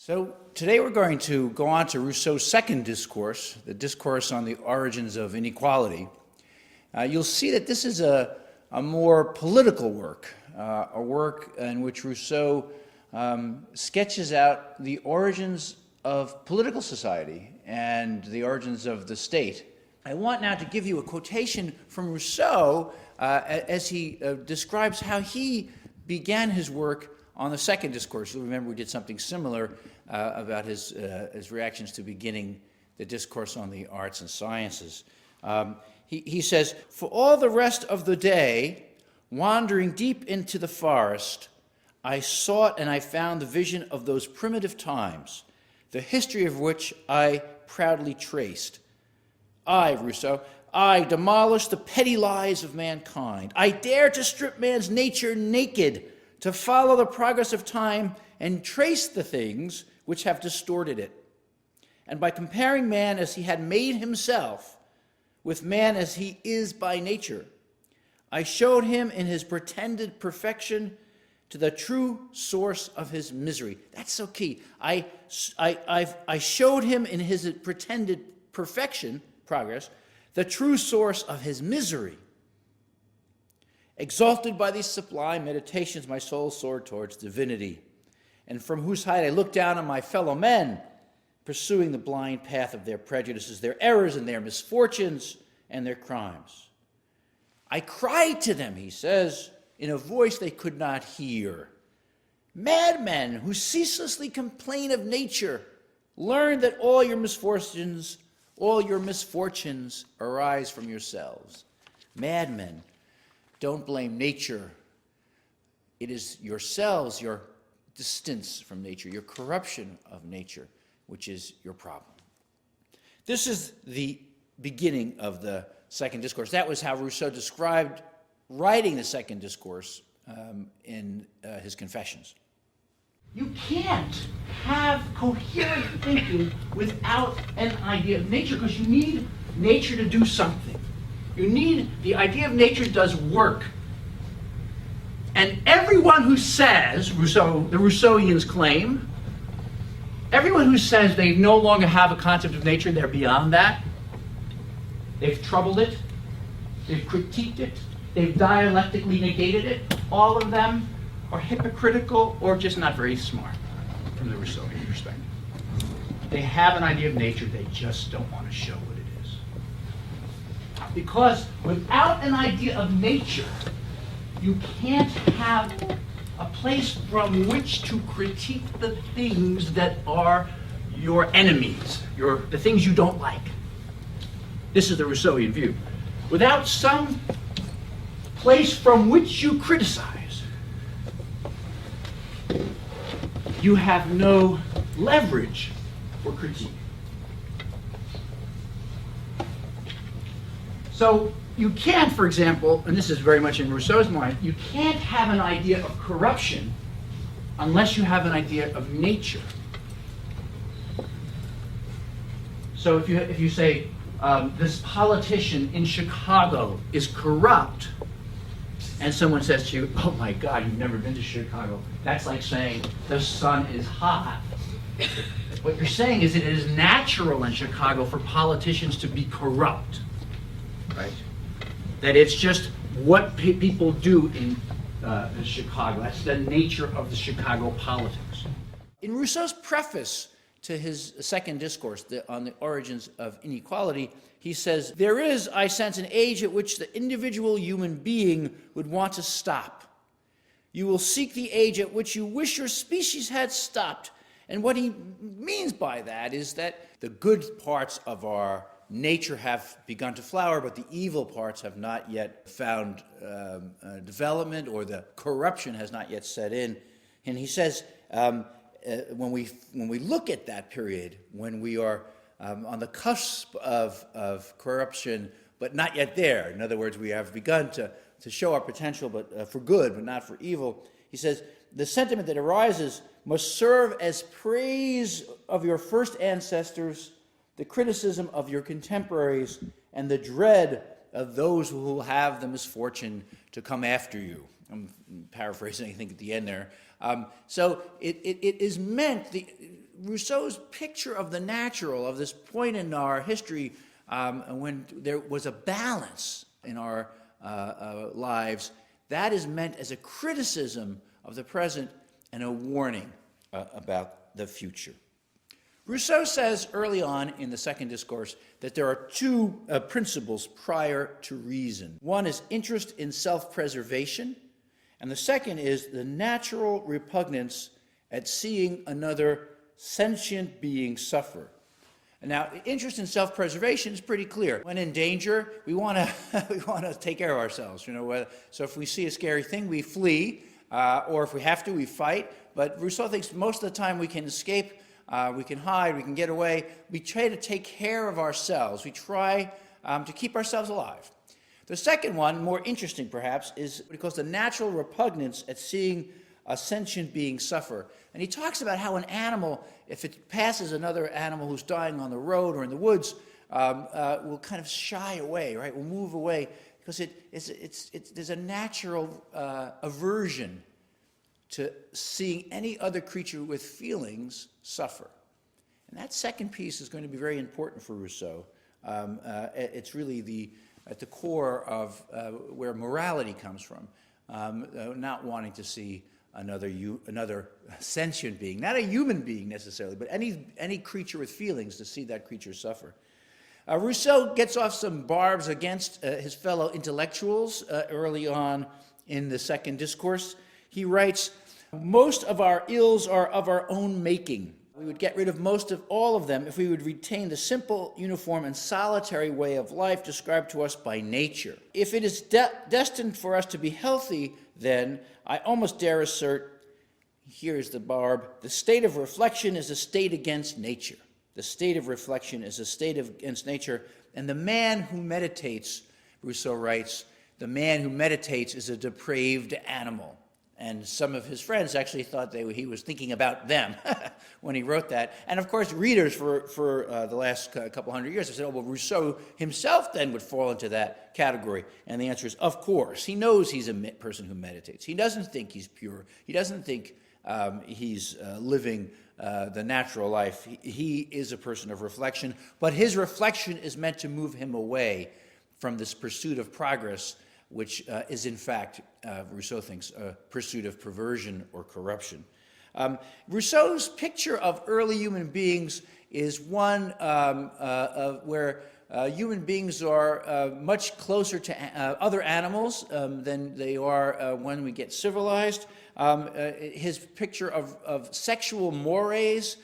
So today we're going to go on to Rousseau's second discourse, the discourse on the origins of inequality. You'll see that this is a more political work, a work in which Rousseau sketches out the origins of political society and the origins of the state. I want now to give you a quotation from Rousseau as he describes how he began his work on the second discourse. You'll remember we did something similar about his reactions to beginning the discourse on the arts and sciences. He says, "For all the rest of the day, wandering deep into the forest, I sought and I found the vision of those primitive times, the history of which I proudly traced. I, Rousseau, I demolished the petty lies of mankind. I dare to strip man's nature naked, to follow the progress of time and trace the things which have distorted it. And by comparing man as he had made himself with man as he is by nature, I showed him in his pretended perfection to the true source of his misery." That's so key. I showed him in his pretended perfection, progress, the true source of his misery. Exalted by these sublime meditations, my soul soared towards divinity, and from whose height I looked down on my fellow men, pursuing the blind path of their prejudices, their errors and their misfortunes and their crimes. I cried to them, he says, in a voice they could not hear. Madmen who ceaselessly complain of nature, learn that all your misfortunes arise from yourselves. Madmen, don't blame nature. It is yourselves, your distance from nature, your corruption of nature, which is your problem. This is the beginning of the second discourse. That was how Rousseau described writing the second discourse in his Confessions. You can't have coherent thinking without an idea of nature, because you need nature to do something. You need, the idea of nature does work. And everyone who says, the Rousseauians claim, everyone who says they no longer have a concept of nature, they're beyond that. They've troubled it, they've critiqued it, they've dialectically negated it. All of them are hypocritical or just not very smart from the Rousseauian perspective. They have an idea of nature, they just don't want to show what it is. Because without an idea of nature, you can't have a place from which to critique the things that are your enemies, the things you don't like. This is the Rousseauian view. Without some place from which you criticize, you have no leverage for critique. So you can't, for example, and this is very much in Rousseau's mind, you can't have an idea of corruption unless you have an idea of nature. So if you say, this politician in Chicago is corrupt, and someone says to you, "Oh my God, you've never been to Chicago," that's like saying the sun is hot. What you're saying is it is natural in Chicago for politicians to be corrupt, right? That it's just what people do in Chicago. That's the nature of the Chicago politics. In Rousseau's preface to his second discourse on the origins of inequality, he says, "There is, I sense, an age at which the individual human being would want to stop. You will seek the age at which you wish your species had stopped." And what he means by that is that the good parts of our nature have begun to flower, but the evil parts have not yet found development, or the corruption has not yet set in. And he says, when we look at that period, when we are on the cusp of corruption, but not yet there, in other words, we have begun to show our potential, but for good, but not for evil, he says, the sentiment that arises must serve as praise of your first ancestors, the criticism of your contemporaries, and the dread of those who will have the misfortune to come after you. I'm paraphrasing, I think, at the end there. So it is meant, Rousseau's picture of the natural, of this point in our history when there was a balance in our lives, that is meant as a criticism of the present and a warning about the future. Rousseau says early on in the second discourse that there are two principles prior to reason. One is interest in self-preservation, and the second is the natural repugnance at seeing another sentient being suffer. And now, interest in self-preservation is pretty clear. When in danger, we want to take care of ourselves. So if we see a scary thing, we flee, or if we have to, we fight. But Rousseau thinks most of the time we can escape, we can hide, we can get away. We try to take care of ourselves. We try to keep ourselves alive. The second one, more interesting perhaps, is what he calls the natural repugnance at seeing a sentient being suffer. And he talks about how an animal, if it passes another animal who's dying on the road or in the woods, will kind of shy away, right? Will move away because there's a natural aversion to seeing any other creature with feelings suffer. And that second piece is going to be very important for Rousseau. It's really at the core of where morality comes from, not wanting to see another sentient being, not a human being necessarily, but any creature with feelings, to see that creature suffer. Rousseau gets off some barbs against his fellow intellectuals early on in the second discourse. He writes, "Most of our ills are of our own making. We would get rid of most of all of them if we would retain the simple, uniform, and solitary way of life described to us by nature. If it is destined for us to be healthy, then I almost dare assert," here's the barb, "the state of reflection is a state against nature. The state of reflection is a state against nature, and the man who meditates," Rousseau writes, "the man who meditates is a depraved animal." And some of his friends actually thought he was thinking about them when he wrote that. And of course, readers for the last couple hundred years have said, "Oh, well, Rousseau himself then would fall into that category." And the answer is, of course. He knows he's a person who meditates. He doesn't think he's pure. He doesn't think he's living the natural life. He is a person of reflection, but his reflection is meant to move him away from this pursuit of progress, which is in fact, Rousseau thinks, a pursuit of perversion or corruption. Rousseau's picture of early human beings is one where human beings are much closer to other animals than they are when we get civilized. His picture of sexual mores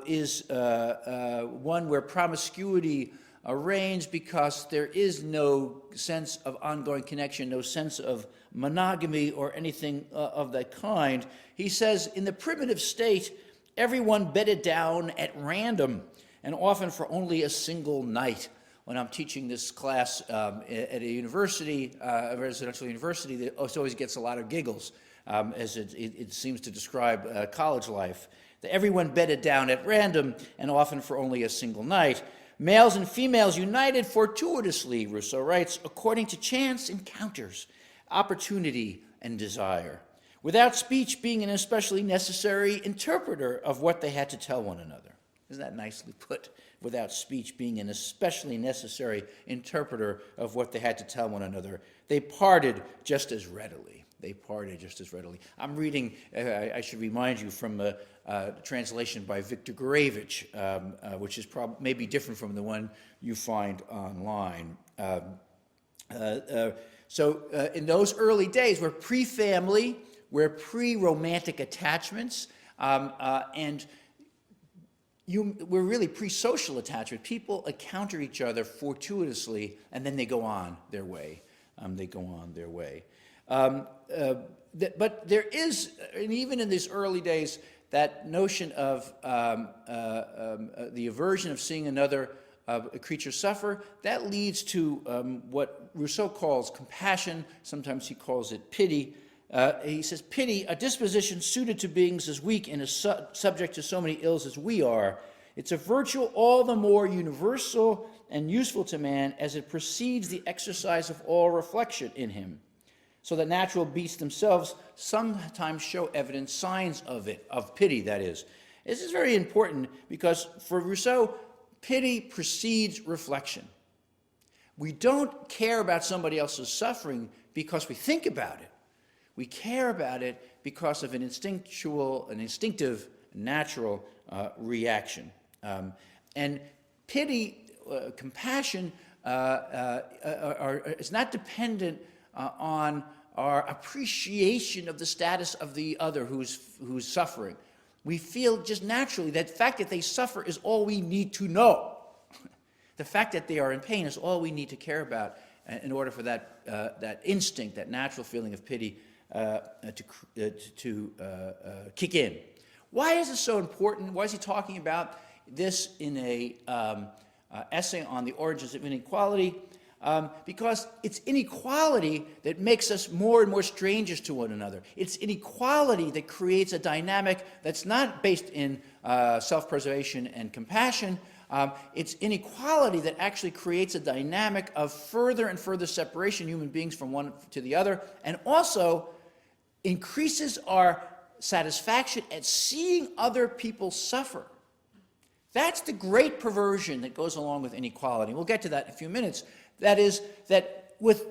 is one where promiscuity reigns because there is no sense of ongoing connection, no sense of monogamy or anything of that kind. He says, in the primitive state, everyone bedded down at random and often for only a single night. When I'm teaching this class at a university, a residential university, it always gets a lot of giggles as it seems to describe college life. Everyone bedded down at random and often for only a single night. Males and females united fortuitously, Rousseau writes, according to chance encounters, opportunity, and desire, without speech being an especially necessary interpreter of what they had to tell one another. Isn't that nicely put? Without speech being an especially necessary interpreter of what they had to tell one another. They parted just as readily. I'm reading, I should remind you, from a translation by Victor Gurevich, which is maybe different from the one you find online. So in those early days, we're pre-family, we're pre-romantic attachments, and we're really pre-social attachment. People encounter each other fortuitously, and then they go on their way. But there is, and even in these early days, that notion of the aversion of seeing another creature suffer, that leads to what Rousseau calls compassion. Sometimes he calls it pity. He says, pity, a disposition suited to beings as weak and as subject to so many ills as we are. It's a virtue all the more universal and useful to man as it precedes the exercise of all reflection in him. So that natural beasts themselves sometimes show evident signs of it, of pity, that is. This is very important because for Rousseau, pity precedes reflection. We don't care about somebody else's suffering because we think about it. We care about it because of an instinctive, natural reaction. And pity, compassion, is not dependent on our appreciation of the status of the other who's suffering. We feel just naturally that the fact that they suffer is all we need to know. The fact that they are in pain is all we need to care about in order for that instinct, that natural feeling of pity to kick in. Why is this so important? Why is he talking about this in a essay on the origins of inequality? Because it's inequality that makes us more and more strangers to one another. It's inequality that creates a dynamic that's not based in self-preservation and compassion. It's inequality that actually creates a dynamic of further and further separation, human beings from one to the other, and also increases our satisfaction at seeing other people suffer. That's the great perversion that goes along with inequality. We'll get to that in a few minutes. That is, that with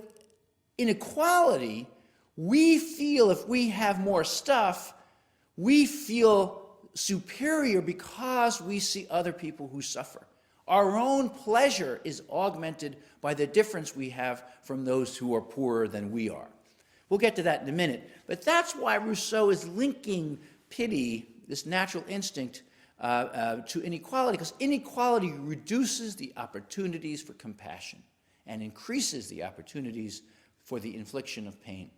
inequality, we feel if we have more stuff, we feel superior because we see other people who suffer. Our own pleasure is augmented by the difference we have from those who are poorer than we are. We'll get to that in a minute. But that's why Rousseau is linking pity, this natural instinct, to inequality, because inequality reduces the opportunities for compassion and increases the opportunities for the infliction of pain.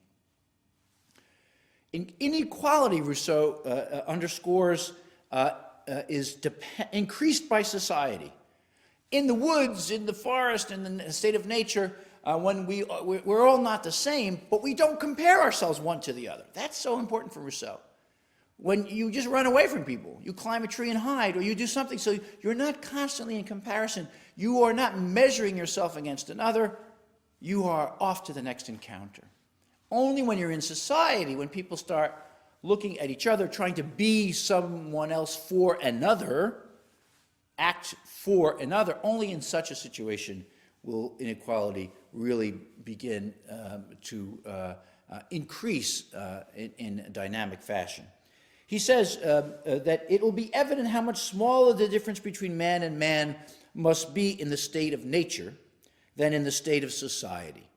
Inequality, Rousseau underscores, is increased by society. In the woods, in the forest, in the state of nature, when we're all not the same, but we don't compare ourselves one to the other. That's so important for Rousseau. When you just run away from people, you climb a tree and hide, or you do something so you're not constantly in comparison. You are not measuring yourself against another. You are off to the next encounter. Only when you're in society, when people start looking at each other, trying to be someone else for another, act for another, only in such a situation will inequality really begin to increase in a dynamic fashion. He says that it will be evident how much smaller the difference between man and man must be in the state of nature than in the state of society,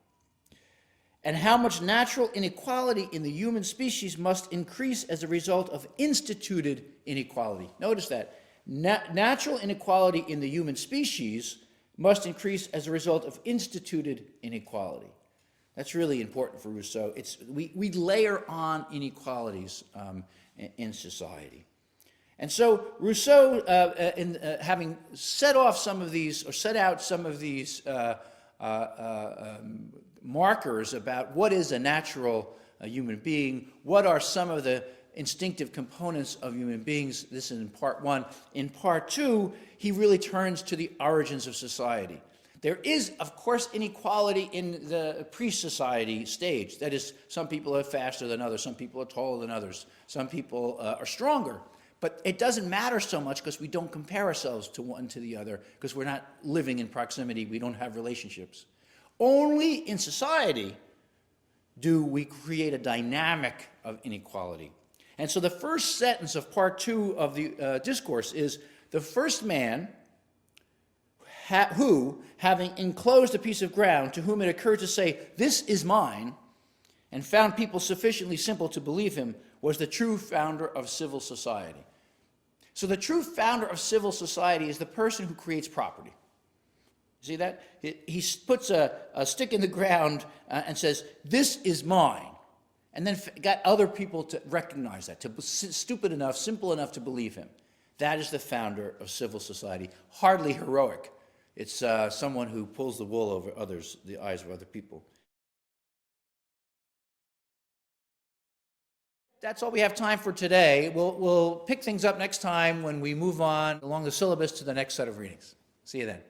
and how much natural inequality in the human species must increase as a result of instituted inequality. Notice that. Natural inequality in the human species must increase as a result of instituted inequality. That's really important for Rousseau. We layer on inequalities in society. And so Rousseau, having set out some of these markers about what is a natural human being, what are some of the instinctive components of human beings. This is in part one. In part two, he really turns to the origins of society. There is, of course, inequality in the pre-society stage. That is, some people are faster than others, some people are taller than others, some people are stronger. But it doesn't matter so much because we don't compare ourselves to one to the other because we're not living in proximity, we don't have relationships. Only in society do we create a dynamic of inequality. And so the first sentence of part two of the discourse is, the first man who, having enclosed a piece of ground, to whom it occurred to say, "This is mine," and found people sufficiently simple to believe him, was the true founder of civil society. So the true founder of civil society is the person who creates property. See that? He puts a stick in the ground and says, "This is mine," and then got other people to recognize that, to be simple enough to believe him. That is the founder of civil society. Hardly heroic. It's someone who pulls the wool over the eyes of other people. That's all we have time for today. We'll pick things up next time when we move on along the syllabus to the next set of readings. See you then.